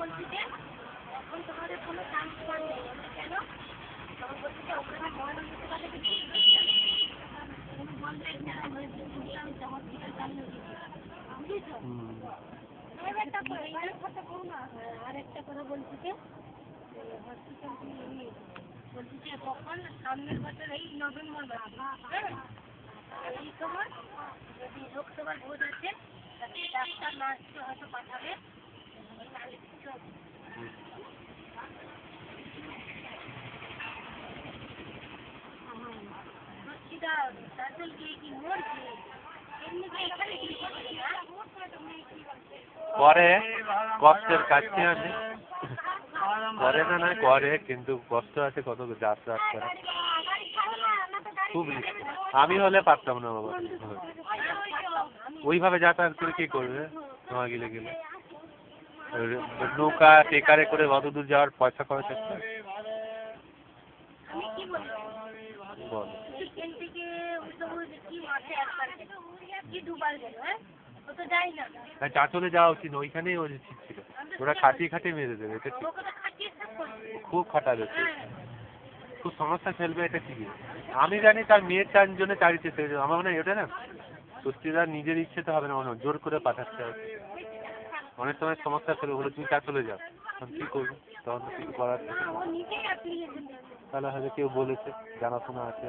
বলছি যে এখন তোমাদের কোনো ট্রান্সফার নেই কেন তখন বলছি যে ওখানে মহানগর আরেকটা কথা বলছি যে হসপিটাল বলছি যে কখন সামনের বছর এই নভেম্বর মাসে এই সময় যদি লোকসভার ভোট আছে তাতে ডাক্তার নার্সকে হয়তো পাঠাবে করে কষ্টের কাছে আছে করে না না করে কিন্তু কষ্ট আছে কত যাতায়াত করে খুব আমি হলে পারতাম না বাবা ওইভাবে যাতায়াত করে কি করবে নোয়া গেলে গেলে নৌকা টেকারে করে অত দূর যাওয়ার পয়সা খরচ আছে বল চাঁচলে যাওয়া উচিত ওইখানেই ও ঠিক ছিল ওরা খাটিয়ে খাটিয়ে মেরে দেবে এটা ঠিক খুব খাটাবে খুব সমস্যা ফেলবে এটা ঠিক আমি জানি তার মেয়ের জন্য চারিতে আমার মনে হয় ওটা না সুস্থিরার নিজের ইচ্ছে তো হবে না মনে হয় জোর করে পাঠাচ্ছে হবে অনেক সময় সমস্যা ফেলে বলে তুমি চাঁচলে যাও তখন কী করবে তখন তো কিছু করার তাহলে হয়তো কেউ বলেছে জানাশোনা আছে